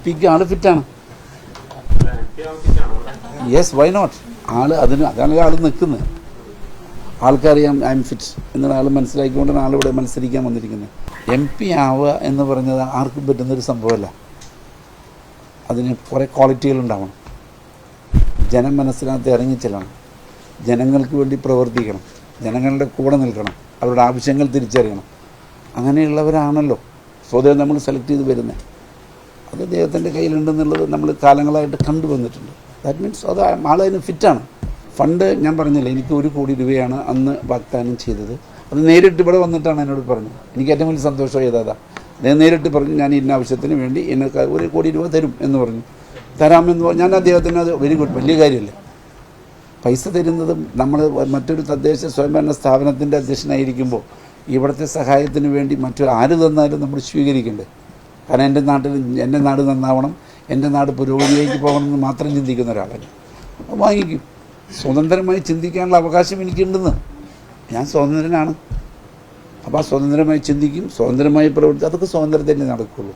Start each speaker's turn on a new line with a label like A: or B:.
A: പിക്ക് ആൾ ഫിറ്റാണ്. Yes, why not? അതാണ് ആൾ നിൽക്കുന്നത്. ആൾക്കറിയാം ഐ എം ഫിറ്റ് എന്നുള്ള ആൾ മനസ്സിലാക്കിക്കൊണ്ടാണ് ആളിവിടെ മത്സരിക്കാൻ വന്നിരിക്കുന്നത്. MP ആവുക എന്ന് പറഞ്ഞത് ആർക്കും പറ്റുന്നൊരു സംഭവമല്ല. അതിന് കുറേ ക്വാളിറ്റികളുണ്ടാവണം. ജനം മനസ്സിനകത്ത് ഇറങ്ങിച്ചെല്ലണം, ജനങ്ങൾക്ക് വേണ്ടി പ്രവർത്തിക്കണം, ജനങ്ങളുടെ കൂടെ നിൽക്കണം, അവരുടെ ആവശ്യങ്ങൾ തിരിച്ചറിയണം. അങ്ങനെയുള്ളവരാണല്ലോ സ്വതവേ നമ്മൾ സെലക്ട് ചെയ്ത് വരുന്നത്. അത് ദൈവത്തിൻ്റെ കയ്യിലുണ്ടെന്നുള്ളത് നമ്മൾ കാലങ്ങളായിട്ട് കണ്ടുവന്നിട്ടുണ്ട്. ദാറ്റ് മീൻസ് അത് ആളതിന് ഫിറ്റാണ്. ഫണ്ട് ഞാൻ പറഞ്ഞില്ല, എനിക്ക് 1 കോടി രൂപയാണ് അന്ന് വാഗ്ദാനം ചെയ്തത്. അത് നേരിട്ട് ഇവിടെ വന്നിട്ടാണ് എന്നോട് പറഞ്ഞത്. എനിക്ക് ഏറ്റവും വലിയ സന്തോഷം ചെയ്തതാ. അദ്ദേഹം നേരിട്ട് പറഞ്ഞു, ഞാൻ ഇന്ന ആവശ്യത്തിന് വേണ്ടി എനിക്ക് 1 കോടി രൂപ തരും എന്ന് പറഞ്ഞു. തരാമെന്ന് പറഞ്ഞു. ഞാൻ അദ്ദേഹത്തിന് അത് വെരി ഗുഡ്, വലിയ കാര്യമല്ലേ. പൈസ തരുന്നതും നമ്മൾ മറ്റൊരു തദ്ദേശ സ്വയംഭരണ സ്ഥാപനത്തിൻ്റെ അധ്യക്ഷനായിരിക്കുമ്പോൾ ഇവിടുത്തെ സഹായത്തിന് വേണ്ടി ആര് തന്നാലും നമ്മൾ സ്വീകരിക്കണ്ടേ. കാരണം എൻ്റെ നാട് നന്നാവണം, എൻ്റെ നാട് പുരോഗതിയിലേക്ക് പോകണമെന്ന് മാത്രം ചിന്തിക്കുന്ന ഒരാളല്ല. വാങ്ങിക്കും. സ്വതന്ത്രമായി ചിന്തിക്കാനുള്ള അവകാശം എനിക്കുണ്ടെന്ന്. ഞാൻ സ്വതന്ത്രനാണ്. അപ്പോൾ ആ സ്വതന്ത്രമായി ചിന്തിക്കും, സ്വതന്ത്രമായി പ്രവർത്തിക്കും. അതൊക്കെ സ്വാതന്ത്ര്യത്തിലേ നടക്കുകയുള്ളൂ.